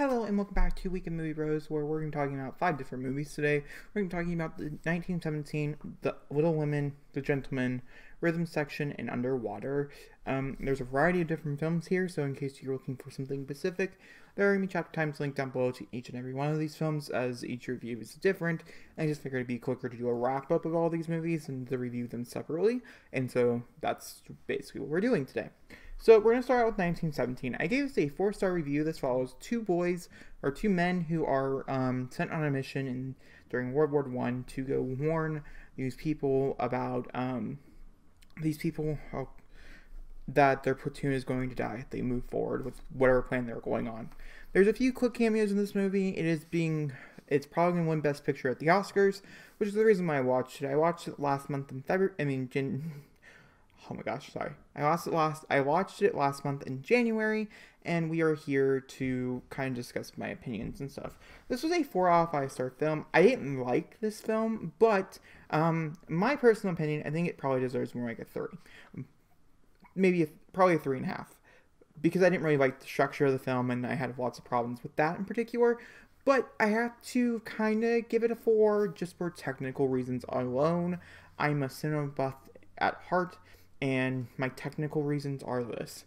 Hello and welcome back to Week in Movie Bros, where we're going to be talking about 5 different movies today. We're going to be talking about the 1917, The Little Women, The Gentleman, Rhythm Section, and Underwater. There's a variety of different films here, so in case you're looking for something specific, there are going to be chapter times linked down below to each and every one of these films, as each review is different. I just figured it'd be quicker to do a wrap-up of all these movies and to review them separately, and so that's basically what we're doing today. So we're going to start out with 1917. I gave this a 4-star review. This follows two men who are sent on a mission during World War I to go warn these people about that their platoon is going to die if they move forward with whatever plan they're going on. There's a few quick cameos in this movie. It's probably going to win Best Picture at the Oscars, which is the reason why I watched it. I watched it last month in February. Oh my gosh, sorry. I watched it last month in January, and we are here to kind of discuss my opinions and stuff. This was a 4 out of 5 star film. I didn't like this film, but my personal opinion, I think it probably deserves more like a 3. Probably a 3.5. Because I didn't really like the structure of the film, and I had lots of problems with that in particular. But I have to kind of give it a 4 just for technical reasons alone. I'm a cinema buff at heart, and my technical reasons are this.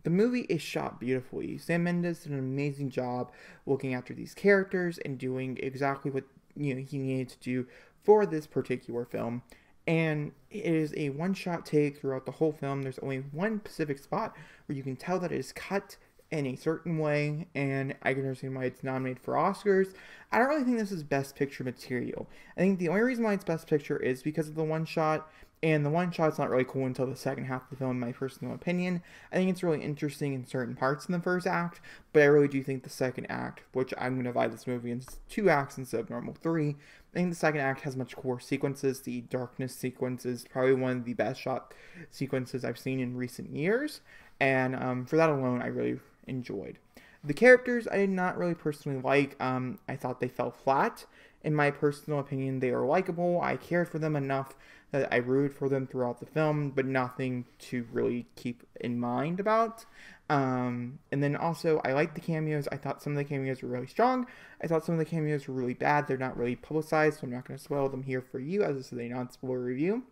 The movie is shot beautifully. Sam Mendes did an amazing job looking after these characters and doing exactly what he needed to do for this particular film. And it is a one-shot take throughout the whole film. There's only one specific spot where you can tell that it is cut in a certain way, and I can understand why it's nominated for Oscars. I don't really think this is Best Picture material. I think the only reason why it's Best Picture is because of the one shot, and the one shot's not really cool until the second half of the film, in my personal opinion. I think it's really interesting in certain parts in the first act, but I really do think the second act, which I'm going to divide this movie into 2 acts instead of normal 3, I think the second act has much cooler sequences. The darkness sequence is probably one of the best shot sequences I've seen in recent years, and for that alone, I really enjoyed. The characters I did not really personally like. I thought they fell flat. In my personal opinion, they are likable. I cared for them enough that I rooted for them throughout the film, but nothing to really keep in mind about. And then also, I liked the cameos. I thought some of the cameos were really strong. I thought some of the cameos were really bad. They're not really publicized, so I'm not going to spoil them here for you, as this is a non-spoiler review.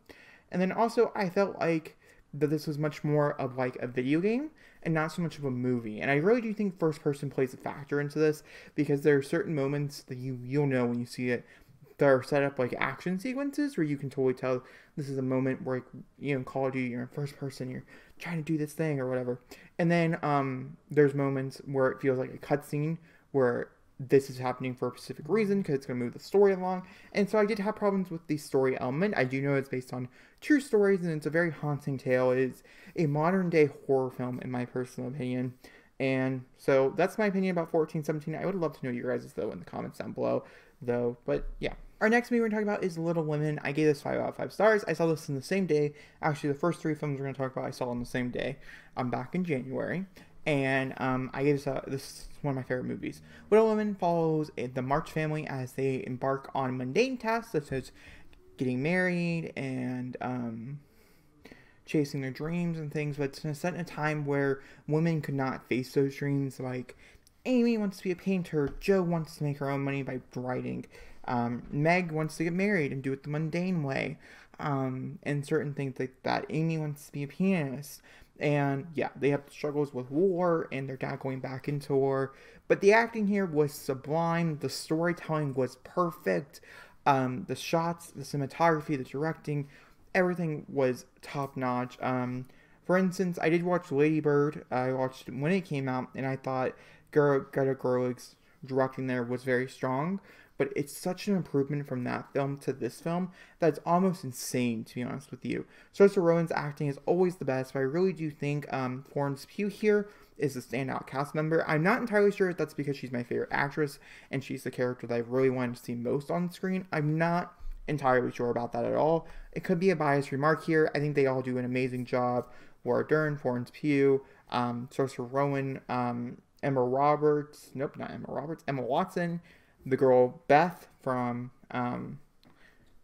And then also, I felt like that this was much more of like a video game and not so much of a movie. And I really do think first person plays a factor into this, because there are certain moments that you'll know when you see it that are set up like action sequences where you can totally tell this is a moment where, in Call of Duty, you're in first person, you're trying to do this thing or whatever. And then there's moments where it feels like a cutscene where this is happening for a specific reason because it's going to move the story along. And so I did have problems with the story element. I do know it's based on true stories, and it's a very haunting tale. It is a modern day horror film, in my personal opinion. And so that's my opinion about 1417. I would love to know your guys' though in the comments down below, though. But yeah. Our next movie we're talking about is Little Women. I gave this 5 out of 5 stars. I saw this in the same day. Actually, the first 3 films we're going to talk about I saw on the same day. I'm back in January. And I gave this is one of my favorite movies. Little Women follows the March family as they embark on mundane tasks such as getting married and chasing their dreams and things, but it's set in a time where women could not face those dreams. Like, Amy wants to be a painter, Jo wants to make her own money by writing, Meg wants to get married and do it the mundane way, and certain things like that. Amy wants to be a pianist. And yeah, they have struggles with war and their dad going back into war. But the acting here was sublime. The storytelling was perfect. The shots, the cinematography, the directing, everything was top notch. For instance, I did watch Lady Bird. I watched it when it came out, and I thought Greta Gerwig's directing there was very strong. But it's such an improvement from that film to this film that it's almost insane, to be honest with you. Saoirse Rowan's acting is always the best, but I really do think Florence Pugh here is a standout cast member. I'm not entirely sure if that's because she's my favorite actress and she's the character that I really wanted to see most on screen. I'm not entirely sure about that at all. It could be a biased remark here. I think they all do an amazing job. Laura Dern, Florence Pugh, Saoirse Rowan, Emma Watson, the girl Beth from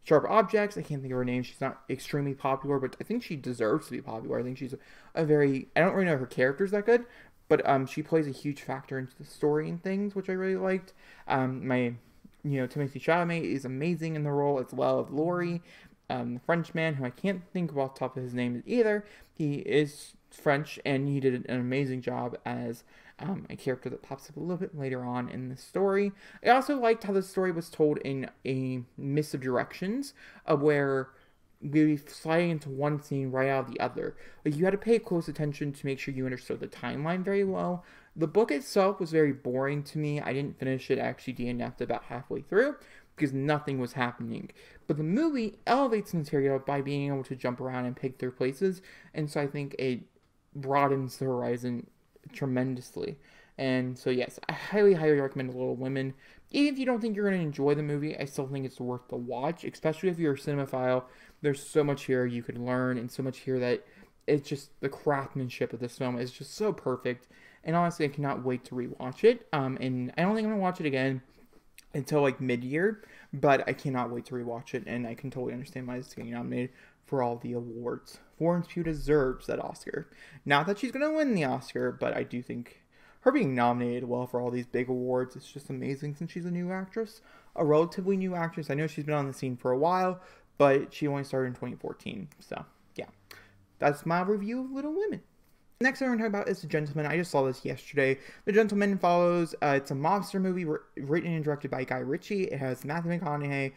Sharp Objects. I can't think of her name. She's not extremely popular, but I think she deserves to be popular. I think she's a very... I don't really know her characters that good, but she plays a huge factor into the story and things, which I really liked. Timothy Chalamet is amazing in the role, as well as Laurie, the Frenchman, who I can't think of off the top of his name either. He is French, and he did an amazing job as a character that pops up a little bit later on in the story. I also liked how the story was told in a mix of directions, of where we sliding into one scene right out of the other. Like, you had to pay close attention to make sure you understood the timeline very well. The book itself was very boring to me. I didn't finish it. I actually DNF'd about halfway through because nothing was happening. But the movie elevates the material by being able to jump around and pick their places, and so I think it broadens the horizon tremendously. And so yes, I highly, highly recommend Little Women. Even if you don't think you're going to enjoy the movie, I still think it's worth the watch, especially if you're a cinephile. There's so much here you could learn, and so much here that it's just, the craftsmanship of this film is just so perfect. And honestly, I cannot wait to rewatch it. And I don't think I'm going to watch it again until like mid-year, but I cannot wait to rewatch it, and I can totally understand why it's getting nominated for all the awards. Florence Pugh deserves that Oscar. Not that she's going to win the Oscar, but I do think her being nominated well for all these big awards is just amazing, since she's a new actress, a relatively new actress. I know she's been on the scene for a while, but she only started in 2014. So yeah, that's my review of Little Women. Next I'm going to talk about is The Gentleman. I just saw this yesterday. The Gentleman follows, it's a mobster movie written and directed by Guy Ritchie. It has Matthew McConaughey,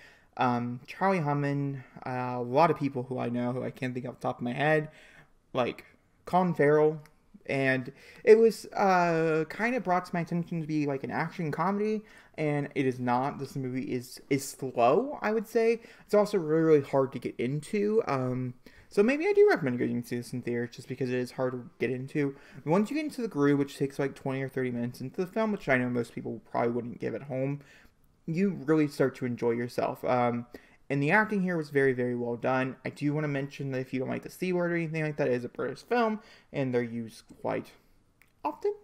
Charlie Hunnam, a lot of people who I know, who I can't think off the top of my head, like Colin Farrell. And it was kind of brought to my attention to be like an action comedy, and it is not. This movie is slow, I would say. It's also really, really hard to get into. So maybe I do recommend getting into this in theaters, just because it is hard to get into. Once you get into the groove, which takes like 20 or 30 minutes into the film, which I know most people probably wouldn't give at home, you really start to enjoy yourself. And the acting here was very, very well done. I do want to mention that if you don't like the C word or anything like that, it is a British film, and they're used quite often.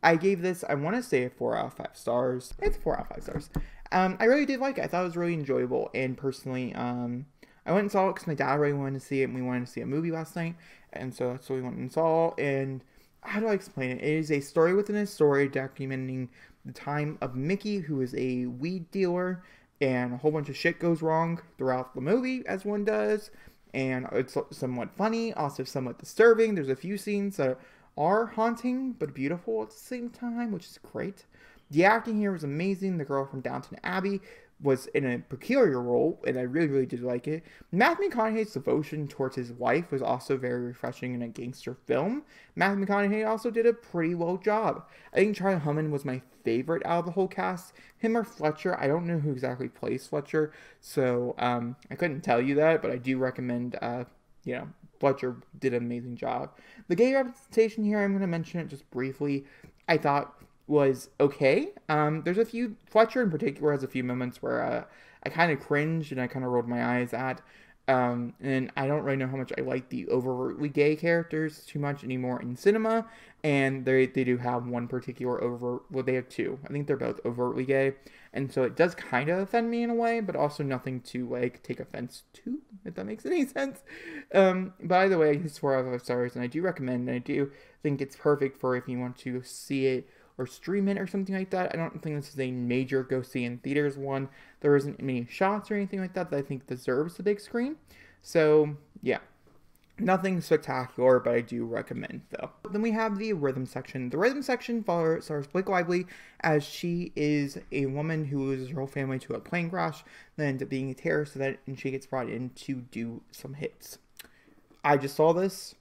I gave this, I want to say, a 4 out of 5 stars. It's 4 out of 5 stars. I really did like it. I thought it was really enjoyable, and personally, I went and saw it because my dad really wanted to see it, and we wanted to see a movie last night, and so that's what we went and saw. And how do I explain it? It is a story within a story documenting the time of Mickey, who is a weed dealer, and a whole bunch of shit goes wrong throughout the movie, as one does, and it's somewhat funny, also somewhat disturbing. There's a few scenes that are haunting, but beautiful at the same time, which is great. The acting here was amazing. The girl from Downton Abbey was in a peculiar role, and I really, really did like it. Matthew McConaughey's devotion towards his wife was also very refreshing in a gangster film. Matthew McConaughey also did a pretty well job. I think Charlie Hunnam was my favorite out of the whole cast. Him or Fletcher, I don't know who exactly plays Fletcher, so I couldn't tell you that, but I do recommend, Fletcher did an amazing job. The gay representation here, I'm going to mention it just briefly, I thought was okay. There's a few, Fletcher in particular has a few moments where I kind of cringed and I kind of rolled my eyes at. And I don't really know how much I like the overtly gay characters too much anymore in cinema. And they do have one particular they have two. I think they're both overtly gay. And so it does kind of offend me in a way, but also nothing to like take offense to, if that makes any sense. But either way, it's 4 out of 5 stars, and I do recommend, and I do think it's perfect for if you want to see it or stream it or something like that. I don't think this is a major go see in theaters one. There isn't many shots or anything like that I think deserves the big screen. So yeah, nothing spectacular, but I do recommend though. Then we have the rhythm section. The rhythm section stars Blake Lively, as she is a woman who loses her whole family to a plane crash, then ends up being a terrorist, and she gets brought in to do some hits. I just saw this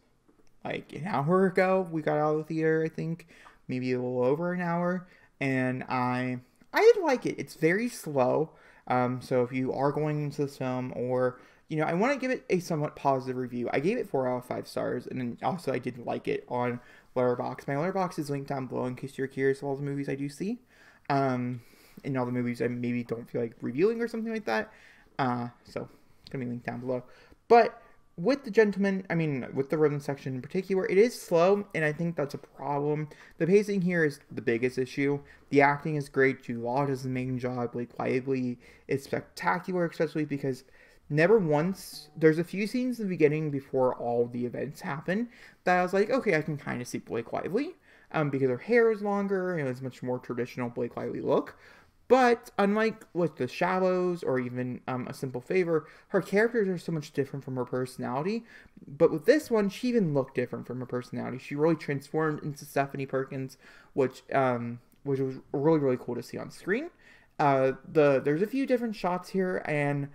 like an hour ago. We got out of the theater, I think. Maybe a little over an hour, and I did like it. It's very slow, so if you are going into this film, or, I want to give it a somewhat positive review. I gave it 4 out of 5 stars, and then also I did like it on Letterboxd. My Letterboxd is linked down below in case you're curious of all the movies I do see, and all the movies I maybe don't feel like reviewing or something like that, so it's going to be linked down below. But with The Gentleman, with the rhythm section in particular, it is slow, and I think that's a problem. The pacing here is the biggest issue. The acting is great. Jude Law does an amazing job. Blake Lively is spectacular, especially because never once, there's a few scenes in the beginning before all the events happen that I was like, okay, I can kind of see Blake Lively. because her hair is longer and it was much more traditional Blake Lively look. But unlike with The Shallows or even A Simple Favor, her characters are so much different from her personality. But with this one, she even looked different from her personality. She really transformed into Stephanie Perkins, which was really, really cool to see on screen. There's a few different shots here, and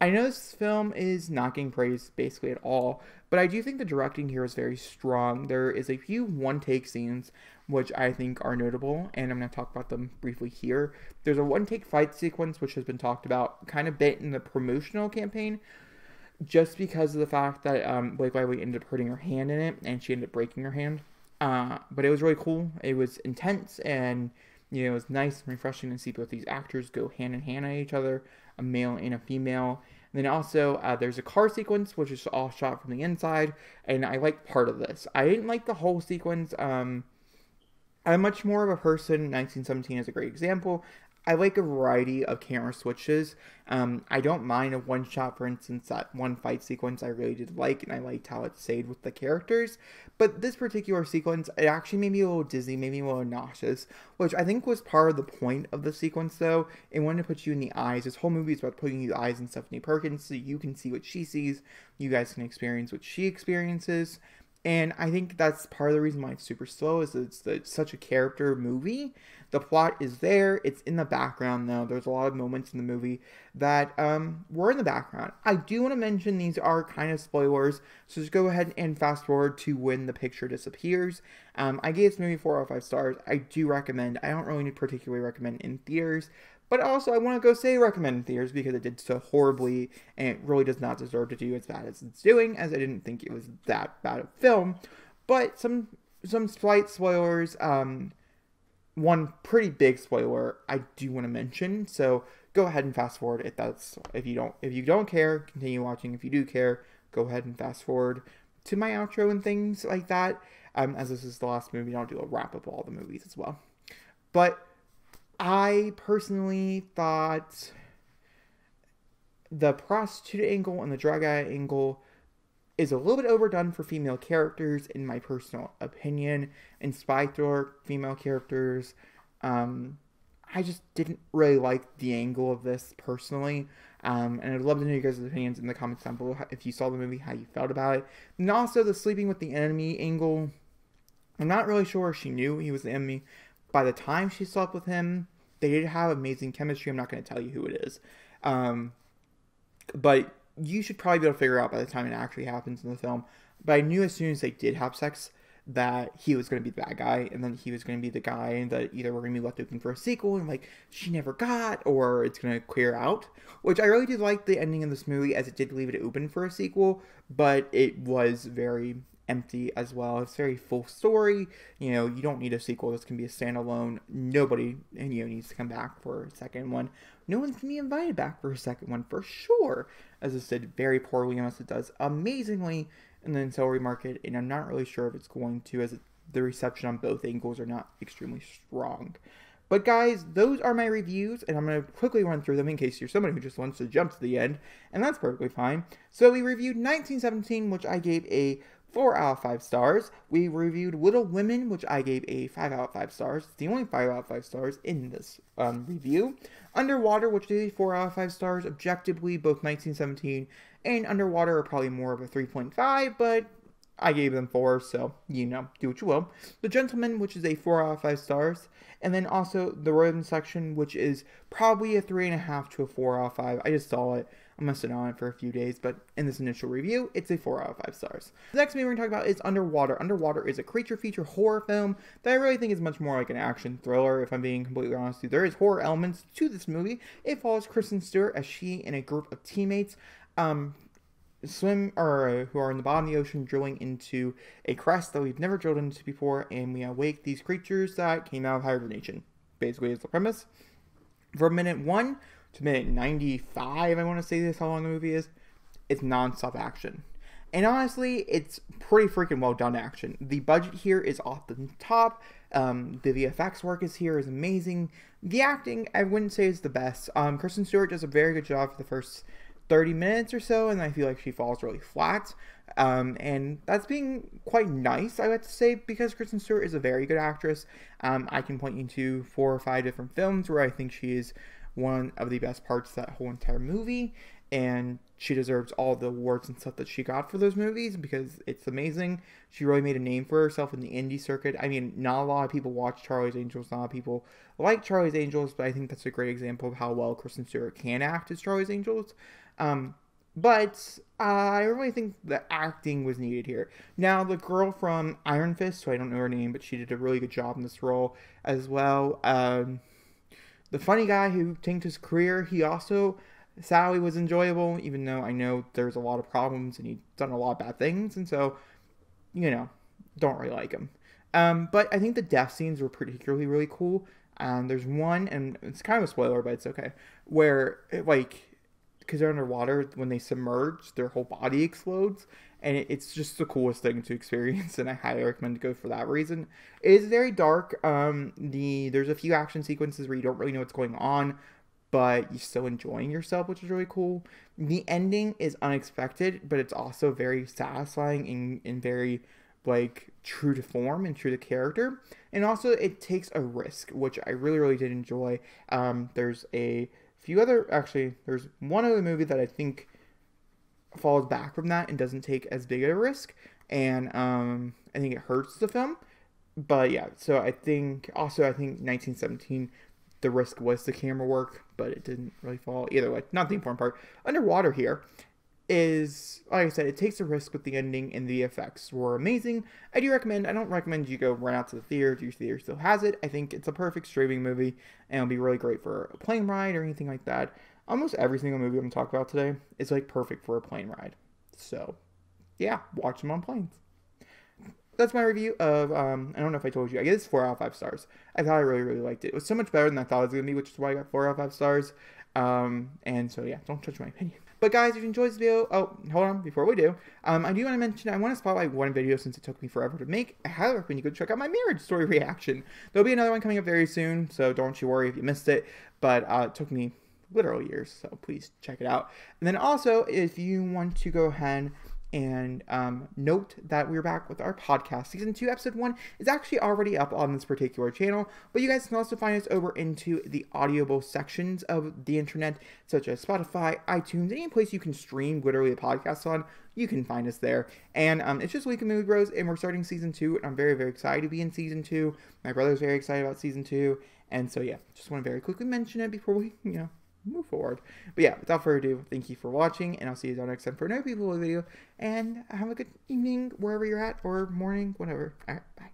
I know this film is not getting praised basically at all, but I do think the directing here is very strong. There is a few one-take scenes which I think are notable, and I'm going to talk about them briefly here. There's a one-take fight sequence which has been talked about kind of bit in the promotional campaign, just because of the fact that Blake Lively ended up hurting her hand in it, and she ended up breaking her hand. But it was really cool. It was intense, and it was nice and refreshing to see both these actors go hand in hand at each other, a male and a female. And then also, there's a car sequence, which is all shot from the inside, and I like part of this. I didn't like the whole sequence. I'm much more of a person, 1917 is a great example. I like a variety of camera switches. I don't mind a one shot, for instance, that one fight sequence I really did like, and I liked how it stayed with the characters. But this particular sequence, it actually made me a little dizzy, made me a little nauseous, which I think was part of the point of the sequence, though. It wanted to put you in the eyes. This whole movie is about putting you the eyes in Stephanie Perkins so you can see what she sees, you guys can experience what she experiences. And I think that's part of the reason why it's super slow, is it's such a character movie. The plot is there. It's in the background, though. There's a lot of moments in the movie that were in the background. I do want to mention these are kind of spoilers, so just go ahead and fast forward to when the picture disappears. I gave this movie 4 out of 5 stars. I do recommend. I don't really particularly recommend in theaters, but also I want to go say recommend in theaters because it did so horribly, and it really does not deserve to do as bad as it's doing, as I didn't think it was that bad a film. But some slight spoilers. One pretty big spoiler I do want to mention, so go ahead and fast forward if you don't care, continue watching. If you do care, go ahead and fast forward to my outro and things like that. As this is the last movie, I'll do a wrap up of all the movies as well. But I personally thought the prostitute angle and the drug addict angle is a little bit overdone for female characters, in my personal opinion. In spy thriller female characters, I just didn't really like the angle of this personally. And I'd love to know you guys' opinions in the comments down below if you saw the movie, how you felt about it. And also the sleeping with the enemy angle. I'm not really sure if she knew he was the enemy by the time she slept with him. They did have amazing chemistry. I'm not going to tell you who it is. But you should probably be able to figure out by the time it actually happens in the film. But I knew as soon as they did have sex that he was going to be the bad guy, and then he was going to be the guy that either we're going to be left open for a sequel and like she never got, or it's going to clear out. Which I really did like the ending of this movie, as it did leave it open for a sequel, but it was very empty as well. It's very full story. You don't need a sequel. This can be a standalone. Nobody needs to come back for a second one. No one's gonna be invited back for a second one for sure. As I said, very poorly, unless it does amazingly in the ancillary market, and I'm not really sure if it's going to, as the reception on both angles are not extremely strong. But guys, those are my reviews, and I'm going to quickly run through them in case you're somebody who just wants to jump to the end, and that's perfectly fine. So we reviewed 1917, which I gave a 4 out of 5 stars. We reviewed Little Women, which I gave a 5 out of 5 stars. It's the only 5 out of 5 stars in this review. Underwater, which is a 4 out of 5 stars. Objectively, both 1917 and Underwater are probably more of a 3.5, but I gave them 4, so, do what you will. The Gentleman, which is a 4 out of 5 stars. And then also the Rodent Section, which is probably a 3.5 to a 4 out of 5. I just saw it. I'm going to sit on it for a few days, but in this initial review, it's a 4 out of 5 stars. The next movie we're going to talk about is Underwater. Underwater is a creature feature horror film that I really think is much more like an action thriller, if I'm being completely honest with you. There is horror elements to this movie. It follows Kristen Stewart as she and a group of teammates who are in the bottom of the ocean drilling into a crest that we've never drilled into before, and we awake these creatures that came out of hibernation. Basically is the premise. From minute 1 to minute 95, I want to say this, how long the movie is, it's non-stop action. And honestly, it's pretty freaking well done action. The budget here is off the top. The VFX work is amazing. The acting, I wouldn't say is the best. Kristen Stewart does a very good job for the first 30 minutes or so, and I feel like she falls really flat. And that's being quite nice, I like to say, because Kristen Stewart is a very good actress. I can point you to 4 or 5 different films where I think she is one of the best parts of that whole entire movie, and she deserves all the awards and stuff that she got for those movies because it's amazing. She really made a name for herself in the indie circuit. I mean, not a lot of people watch Charlie's Angels, not a lot of people like Charlie's Angels, but I think that's a great example of how well Kristen Stewart can act as Charlie's Angels. But I really think the acting was needed here. Now, the girl from Iron Fist, so I don't know her name, but she did a really good job in this role as well. The funny guy who tanked his career, he also, Sally, was enjoyable, even though I know there's a lot of problems and he's done a lot of bad things, and so, you know, don't really like him. But I think the death scenes were particularly really cool. There's one, and it's kind of a spoiler, but it's okay, where, because they're underwater, when they submerge, their whole body explodes, and it's just the coolest thing to experience, and I highly recommend to go for that reason. It is very dark. There's a few action sequences where you don't really know what's going on, but you're still enjoying yourself, which is really cool. The ending is unexpected, but it's also very satisfying and very, true to form and true to character. And also, it takes a risk, which I really, really did enjoy. There's one other movie that I think falls back from that and doesn't take as big a risk, and I think it hurts the film. But yeah, so I think 1917, the risk was the camera work, but it didn't really fall. Either way, not the important part. Underwater here is, like I said, it takes a risk with the ending, and the effects were amazing. I don't recommend you go run out to the theater if your theater still has it. I think it's a perfect streaming movie, and it'll be really great for a plane ride or anything like that. Almost every single movie I'm going to talk about today is, perfect for a plane ride. So, yeah, watch them on planes. That's my review of, I don't know if I told you, I guess it's 4 out of 5 stars. I thought I really, really liked it. It was so much better than I thought it was going to be, which is why I got 4 out of 5 stars. And so, yeah, don't judge my opinion. But guys, if you enjoyed this video, hold on, before we do, I do want to mention, I want to spotlight one video since it took me forever to make. I highly recommend you go check out my Marriage Story reaction. There'll be another one coming up very soon, so don't you worry if you missed it, but it took me literal years, so please check it out. And then also, if you want to go ahead and note that we're back with our podcast. Season 2, Episode 1 is actually already up on this particular channel, but you guys can also find us over into the audible sections of the internet, such as Spotify, iTunes, any place you can stream literally a podcast on, you can find us there. And it's just Week of Movie Bros, and we're starting Season 2, and I'm very, very excited to be in Season 2. My brother's very excited about Season 2, and so yeah, just want to very quickly mention it before we, move forward. But yeah, without further ado, thank you for watching, and I'll see you all next time for another PeopleFlyAway video, and have a good evening wherever you're at, or morning, whatever. Alright, bye.